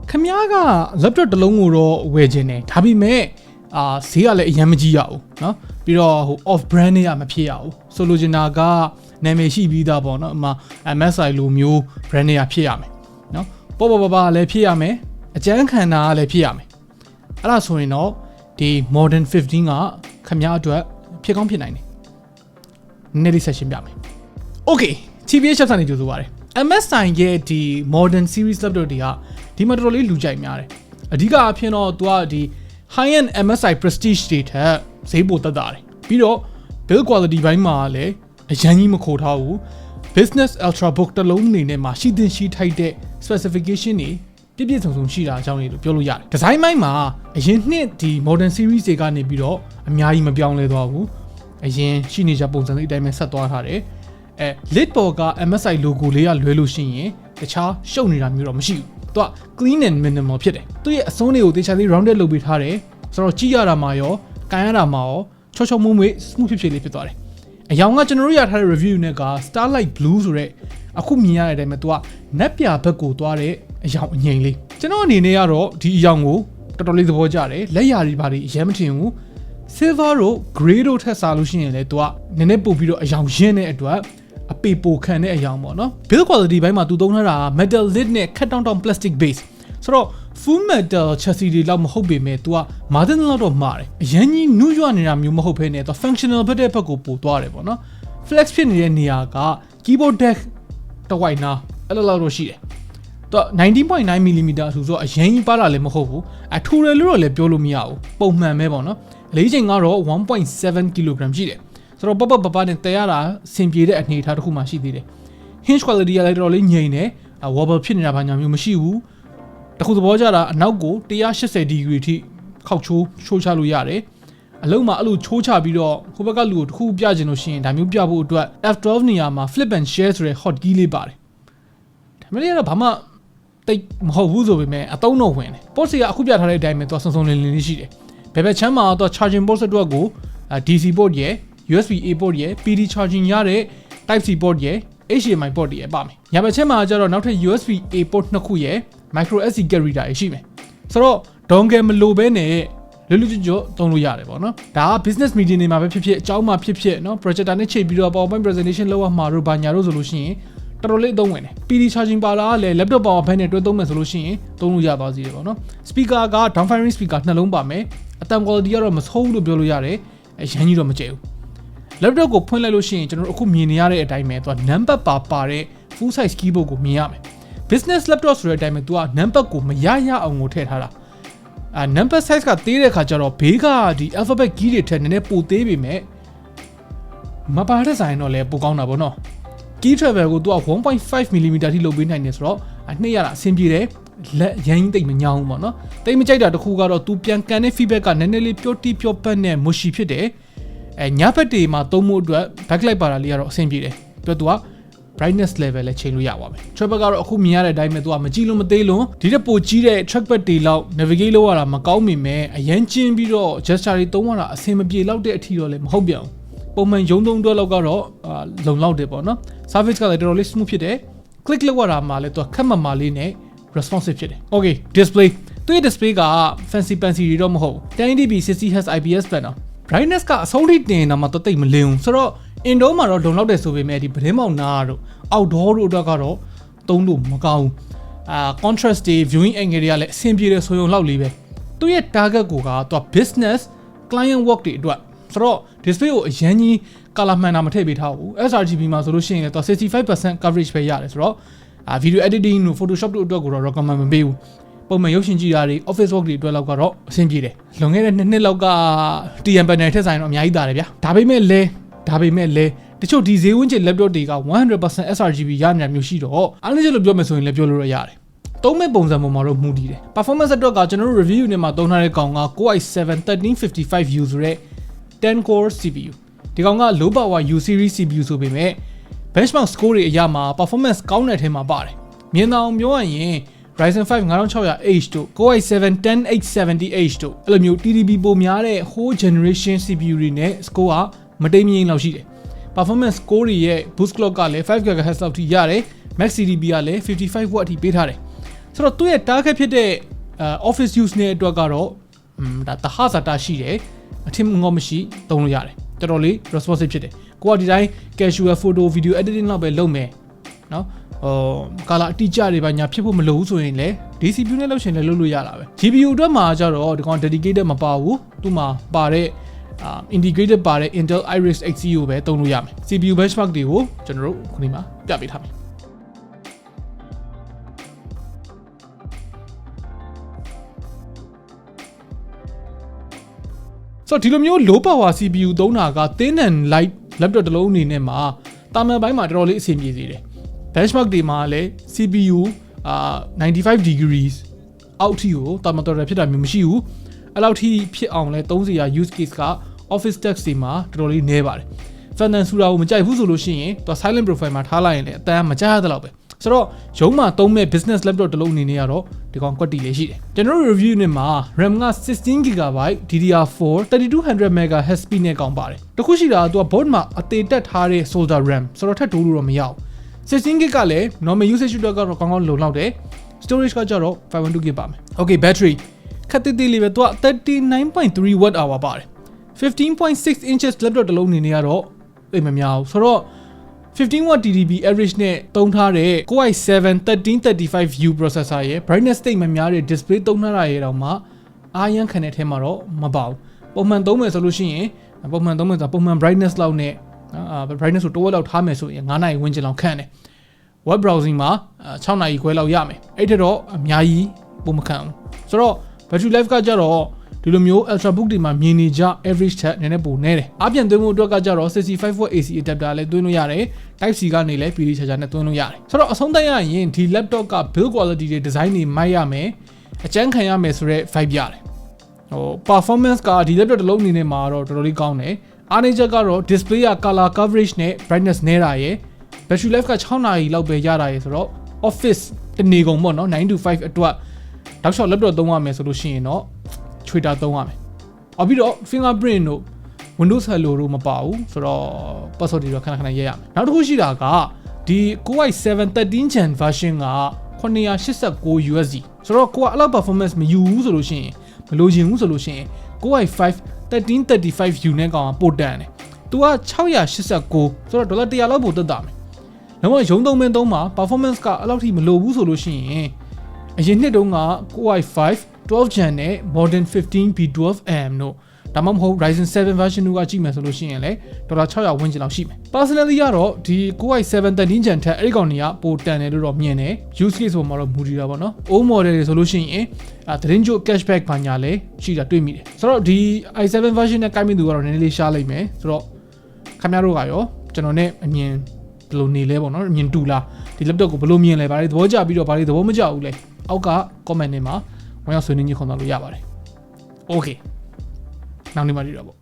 Kamiaga laptop တစ်လုံးကိုတော့ဝယ်ခြင်းတယ်ဒါပေမဲ့ဈေးကလည်းအရင်မကြီးရဘူးเนาะပြီးတော့ဟို off brand တွေကမဖြစ်ရဘူးဆိုလိုချင်တာကနာမည်ရှိပြီးသားပေါ့เนาะအမ MSI လိုမျိုး brand တွေကဖြစ်ရမယ်เนาะပေါ့ပေါ့လည်းဖြစ်ရမယ်အကျန်းခံတာကလည်းဖြစ်ရမယ်အဲ့ဒါဆိုရင်တော့ဒီ Modern 15ကခင်ဗျားအတွက်ဖြစ်ကောင်းဖြစ်နိုင်တယ်နည်းနည်းလေး session ပြမယ် Okay TBH Labs ကနေကြိုဆိုပါရစေ MSI ရဲ့ဒီ Modern series laptop တွေကဒီမှာတော်တော်လေးလူကြိုက်များတယ်အဓိကအဖြစ်တော့သူကဒီ high end MSI prestige တွေထက်ဈေးပိုတက်တာတယ်ပြီးတော့ build quality ဘိုင်းမှာလည်းအရင်ကြီးမခိုးထားဘူး business ultrabook တစ်လုံးအနေနဲ့မှာရှိသင့်ရှိထိုက်တဲ့ specification တွေပြည့်စုံရှိတာအကြောင်းလေးလို့ပြောလို့ရတယ် design ဘိုင်းမှာအရင်နှစ်ဒီ modern series တွေကနေပြီးတော့အများကြီးမပြောင်းလဲသွားဘူးအရင်ရှိနေကြပုံစံလေးအတိုင်းပဲဆက်သွားထားတယ်lid ပေါ်က MSI logo လေးကလွဲလို့ရှိရင်တခြားရှုပ်နေတာမျိုးတော့မရှိဘူးသူက clean and minimal ဖြစ်တယ်သူရဲ့အစွန်းတွေကိုတေချာလေး rounded လုပ်ပေးထားတယ်ဆိုတော့ကြည့်ရတာမှာရောကန်ရတာမှာရောချောချောမွေ့မွေ့ smooth ဖြစ်လေးဖြစ်သွားတယ်အရောင်ကကျွန်တော်တို့ရထားတဲ့ review နဲ့က starlight blue ဆိုတဲ့အခုမြင်ရတဲ့အတိုင်းပဲသူကနက်ပြဘက်ကိုသွားတဲ့အရောင်အငိမ့်လေးကျွန်တော်အနေနဲ့ကတော့ဒီအရောင်ကိုတော်တော်လေးသဘောကျတယ်လက်ရာတွေဘာတွေအရင်မထင်ဘူး silver တို့ gray တို့ထက်စားလို့ရှိရင်လည်းသူကနည်းနည်းပို့ပြီးတော့အရောင်ရင်းတဲ့အတွက်အပေပိုခံတဲ့အရောင်ပေါ့နော် build quality ဘိုင်းမှာသူသုံးထားတာ metal lid နဲ့ cut down plastic base ဆိုတော့ full metal chassis တွေလောက်မဟုတ်ပေမဲ့ तू က Modern လောက်တော့မှားတယ်အရင်ကြီးနူးရွနေတာမျိုးမဟုတ်ဘဲနဲ့ तू functional ဘက်တဲ့ဘက်ကိုပို့သွားတယ်ပေါ့နော် flex ဖြစ်နေတဲ့နေရာက keyboard deck တစ်ဝိုက်နာအဲ့လိုလောက်တော့ရှိတယ်သူ 19.9mm ဆိုတော့အရင်ကြီးပါတာလည်းမဟုတ်ဘူးအထူတယ်လို့တော့လည်းပြောလို့မရဘူးပုံမှန်ပဲပေါ့နော်အလေးချိန်ကတော့ 1.7 kg ရှိတယ်ဆိုတော့ပပနဲ့တဲရတာဆင်ပြေတဲ့အနေအထားတစ်ခုမှရှိသေးတယ် hinge quality ကလည်းတော်တော်လေးငြိမ်တယ် wobble ဖြစ်နေတာဘာညာမျိုးမရှိဘူးတခုသဘောကျတာအနောက်ကို180 degree ထိခောက်ချိုးချလို့ရတယ်အလုံးမှာအဲ့လိုချိုးချပြီးတော့ဟိုဘက်ကလူကိုတစ်ခုပြချင်လို့ရှိရင်ဒါမျိုးပြဖို့အတွက် F12 နေရာမှာ flip and share ဆိုတဲ့ hot key လေးပါတယ်ဒါမှလည်းတော့ဘာမှတိတ်မဟုတ်ဘူးဆိုပေမဲ့အသုံးတော့ဝင်တယ် port ကအခုပြထားတဲ့အတိုင်းပဲသူကစုံလင်လေးရှိတယ်ဘယ်ဘက်ချမ်းမှာတော့ charging port အတွက်ကို DC port ရယ်USB A port ရယ် PD charging ရတဲ့ Type C port ရယ် HDMI port ရယ်ပါမယ်။ညာဘက်ချက်မှာကျတော့နောက်ထပ် USB A port နှစ်ခုရယ် micro SD carrier ရရှိမယ်။ဆိုတော့ dongle မလိုဘဲနဲ့လွတ်ကျွတ်သုံးလို့ရတယ်ပေါ့နော်။ဒါက business meeting တွေမှာပဲဖြစ်ဖြစ်အကြောင်းမှာဖြစ်ဖြစ်နော် projector နဲ့ချိန်ပြီးတော့ PowerPoint presentation လုပ်ရမှာတို့ဘာညာတို့ဆိုလို့ရှိရင်တော်တော်လေးအသုံးဝင်တယ် PD charging ပါလာကလည်း laptop power bank နဲ့တွဲသုံးမယ်ဆိုလို့ရှိရင်သုံးလို့ရသွားစီတယ်ပေါ့နော် speaker က downfiring speaker နှလုံးပါမယ်အတန် quality ကတော့မဆိုးဘူးလို့ပြောလို့ရတယ်အရင်ကြီးတော့မကျဲဘူး laptop ကိုဖွင့်လိုက်လို့ရှိရင်ကျွန်တော်တို့အခုမြင်နေရတဲ့အတိုင်းပဲသူက number ပါတဲ့ full size keyboard ကိုမြင်ရမယ် business laptop ဆိုတဲ့အတိုင်းပဲသူက number ကိုမရအောင်ကိုထည့်ထားတာnumber size ကသေးတဲ့ခါကျတော့ဘေးကဒီ alphabet key တွေထက်နည်းနည်းပိုသေးပေမဲ့မပါတဲ့ဆိုင်တော့လည်းပိုကောင်းတာပေါ့နော် key travel ကိုသူက 1.5mm ထိလုပ်ပေးနိုင်တယ်ဆိုတော့နှိပ်ရတာအဆင်ပြေတယ်လက်ရမ်းတိတ်မညောင်းဘူးပေါ့နော်တိတ်မကြိုက်တာတခုကတော့သူပြန်ကန်တဲ့ feedback ကနည်းနည်းလေးပြောတိပြောပတ်နဲ့ mushy ဖြစ်တယ်ညဘက်တွေမှာသုံးဖို့အတွက် backlight ပါတာလေးကတော့အဆင်ပြေတယ်ပြီးတော့သူက brightness level လည်းချိန်လို့ရပါမယ် trackpad ကတော့အခုမြင်ရတဲ့အတိုင်းပဲသူကမကြည့်လို့မသေးလို့ဒီတက်ပိုကြီးတဲ့ trackpad တွေလောက် navigate လုပ်ရတာမကောင်းမိမယ်အရန်ကျင်းပြီးတော့ gesture တွေသုံးရတာအဆင်မပြေလောက်တဲ့အထီတော့လည်းမဟုတ်ပြန်ဘူးပုံမှန်ရုံသုံးတွဲလောက်ကတော့လုံလောက်တယ်ပေါ့နော် service ကလည်းတော်တော်လေး smooth ဖြစ်တယ် click လုပ်ရတာမှာလည်းသူကခက်မမာလေးနဲ့ responsive ဖြစ်တယ် okay display သူရဲ့ display က fancy တွေတော့မဟုတ်ဘူး 1080p 60Hz IPS panel brightness ကအဆုံးထိတင်တာမှတော့တိတ်မလင်းဘူးဆိုတော့ indoor မှာတော့လုံလောက်တယ်ဆိုပေမဲ့ဒီပတင်းမောင်နာတို့ outdoor တို့အတွက်ကတော့သုံးလို့မကောင်းဘူးcontrast တွေ viewing angle တွေကလည်းအဆင်ပြေတယ်ဆိုရုံလောက်လေးပဲသူရဲ့ target ကိုကသူက business client work တွေအတွက်ဆိုတော့ display ကိုအရင်ကြီး color မှန်တာမထည့်ပေးထားဘူး sRGB မှာဆိုလို့ရှိရင်လည်းသူ 65% coverage ပဲရတယ်ဆိုတော့video editing တို့ photoshop တို့အတွက်ကိုတော့ recommend မပေးဘူးပုံမှန်ရုပ်ရှင်ကြည့်တာတွေ office work တွေအတွက်လောက်ကတော့အဆင်ပြေတယ်လွန်ခဲ့တဲ့2နှစ်လောက်က TN panel ထက်ဆိုင်တော့အများကြီးတာတယ်ဗျာဒါပေမဲ့လဲတချို့ဒီဈေးဝန်းကျင် laptop တွေက 100% sRGB ရနေတာမျိုးရှိတော့အားလုံးကျလို့ပြောမယ်ဆိုရင်လည်းပြောလို့ရတယ်သုံးမဲ့ပုံစံပေါ်မှာတော့မူတည်တယ် performance အတွက်ကကျွန်တော်တို့ review နဲ့မှာသုံးထားတဲ့ကောင်က Core i7-1355U ဆိုတဲ့ 10 core CPU ဒီကောင်က low power U series CPU ဆိုပေမဲ့ benchmark score တွေအရမှာ performance ကောင်းတဲ့အထဲမှာပါတယ်မြင်အောင်ပြောရရင် Ryzen 5 5600H တို့ Core i7-10870H တို့အဲ့လိုမျိုး TDP ပိုများတဲ့ whole generation CPU တွေနဲ့ score ကမတိမ်မငိမ့်လောက်ရှိတယ် performance score တွေရဲ့ boost clock ကလည်း 5GHz လောက်ထိရတယ် max CDP ကလည်း 55W အထိပေးထားတယ် ဆိုတော့သူ့ရဲ့ target ဖြစ်တဲ့ office use နဲ့အတွက်ကတော့ဒါတဟစာတာရှိတယ်အထင်ငေါမရှိသုံးလို့ရတယ်တော်တော်လေး responsive ဖြစ်တယ်ကိုကဒီတိုင်း casual photo video editing လောက်ပဲလုပ်မယ်နော်color အတိအကျတွေပါညာဖြစ်ဖို့မလိုဘူးဆိုရင်လည်း CPU နဲ့လုပ်ရှင်လည်းလုပ်လို့ရတာပဲ GPU အတွက်မှာကျတော့ဒီကောင် dedicated မပါဘူးသူ့မှာပါတဲ့ integrated ပါတဲ့ Intel Iris Xe ကိုပဲသုံးလို့ရမယ် CPU benchmark တွေကိုကျွန်တော်တို့ခုဒီမှာပြပေးထားမယ်ဆိုတော့ဒီလိုမျိုး low power CPU သုံးတာက thin and light laptop တစ်လုံးအနေနဲ့မှာတာမန်ပိုင်းမှာတော်တော်လေးအဆင်ပြေစေတယ် benchmark တွေမှာလည်း CPU 95 degrees အောက်ထိကိုတာမန်တော်တော်ဖြစ်တာမျိုးမရှိဘူးအဲ့လောက်ထိဖြစ်အောင်လဲသုံးစရာ use case က office text တွေမှာတော်တော်လေးနည်းပါတယ် Fandom ဆူတာကိုမကြိုက်ဘူးဆိုလို့ရှိရင်သူ silent profile မှာထားလိုက်ရင်လည်းအတန်းမကြားရတဲ့လောက်ပဲဆိုတော့ရုံးမှာသုံးမဲ့ business laptop တစ်လုံးအနေနဲ့ကတော့ဒီကောင်ကွက်တီလေးရှိတယ်ကျွန်တော်တို့ review နဲ့မှာ RAM က 16GB DDR4 3200MHz speed နဲ့ကောင်းပါတယ်တခုရှိတာကသူက board မှာအသေးတက်ထားတဲ့ solder RAM ဆိုတော့ထပ်တိုးလို့တော့မရဘူး 16GB ကလည်း normal usage အတွက်ကတော့ကောင်းကောင်းလုံလောက်တယ် storage ကကျတော့ 512GB ပါမယ် okay battery ခက်တိတိလေးပဲသူက 39.3 watt hour ပါတယ် 15.6 inches laptop တစ်လုံးအနေနဲ့ကတော့အိမ်မများဘူးဆိုတော့15 watt TDP average နဲ့သုံးထားတဲ့ Core i7 1335U processor ရဲ့ brightness state မများတဲ့ display သုံးထားတာရဲ့တောင်မှအားရန်ခံတဲ့ထဲမှာတော့မပါဘူးပုံမှန်သုံးမယ်ဆိုလို့ရှိရင်ပုံမှန် brightness လောက်နဲ့brightness ကိုတိုးဝက်လောက်ထားမယ်ဆိုရင်9နာရီဝန်းကျင်လောက်ခန့်တယ် web browsing မှာ6နာရီခွဲလောက်ရမယ်အဲ့ထက်တော့အများကြီးပုံမခံဘူးဆိုတော့ battery life ကကြတော့ဒီလိုမျိုး ultrabook တွေမှာမြင်နေကြ average ထက်နည်းနည်းပိုနေတယ်အပြင်သွင်းမှုအတွက်ကကြတော့ 65W AC adapter လည်းသွင်းလို့ရတယ် Type C ကနေလည်း PD charger နဲ့သွင်းလို့ရတယ်ဆိုတော့အဆုံးသတ်ရရင်ဒီ laptop က build quality တွေ design တွေမိုက်ရမယ်အကျန်းခံရမယ်ဆိုတော့ vibe ရတယ်performance ကဒီ laptop တစ်လုံးအနေနဲ့မှာတော့တော်တော်လေးကောင်းတယ်အားနည်းချက်ကတော့ display က color coverage နဲ့ brightness နည်းတာရယ် battery life က6နာရီလောက်ပဲရတာရယ်ဆိုတော့ office တနေကုန်ပေါ့နော်9 to 5အတွက်တောက်လျှောက် laptop သုံးရမယ်ဆိုလို့ရှိရင်တော့ချွေတာသုံးရမယ်။ပြီးတော့ fingerprint တို့ Windows Hello တို့မပါဘူးဆိုတော့ password တွေတော့ခဏခဏရေးရမယ်။နောက်တစ်ခုရှိတာကဒီ Core i7 13 Gen version က989 USD ဆိုတော့ကိုကအဲ့လောက် performance မယူဘူးဆိုလို့ရှိရင်မလိုချင်ဘူးဆိုလို့ရှိရင် Core i5 1335U နဲ့ကောင်ပိုတန်တယ်။သူက689ဆိုတော့ဒေါ်လာ100လောက်ပိုတက်တာမယ်။နောက်မှရုံသုံးမင်းသုံးမှာ performance ကအဲ့လောက်ထိမလိုဘူးဆိုလို့ရှိရင်အရင်နှစ်တုန်းက Core i5 12 Gen နဲ့ Modern 15 B12M တို့ဒါမှမဟုတ် Ryzen 7 version တို့ကကြည့်မယ်ဆိုလို့ရှိရင်လည်းဒေါ်လာ600ဝန်းကျင်လောက်ရှိမယ် Personally ကတော့ဒီ Core i7 13 Gen ထက်အဲ့ဒီကောင်တွေကပိုတန်တယ်လို့တော့မြင်တယ် Use case ပေါ်မှာတော့မူတည်တာပေါ့နော် Old model တွေဆိုလို့ရှိရင်သတင်းကြို cashback ဘာညာလဲရှိတာတွေ့မိတယ်ဆိုတော့ဒီ i7 version နဲ့ကိုင်းမိသူကတော့နည်းနည်းလေးရှားလိုက်မယ်ဆိုတော့ခင်ဗျားတို့ကရောကျွန်တော်နဲ့အမြင်ဘယ်လိုနေလဲပေါ့နော်အမြင်တူလားဒီ laptop ကိုဘယ်လိုမြင်လဲဗါလေသဘောကျပြီးတော့ဗါလေသဘောမကျဘူးလဲအောက်က comment ထဲမှာဝင်ရောက်ဆွေးနွေးညှိခွန်သွားလို့ရပါတယ် Okay နောက်နေ့မှကြည့်တော့ပေါ့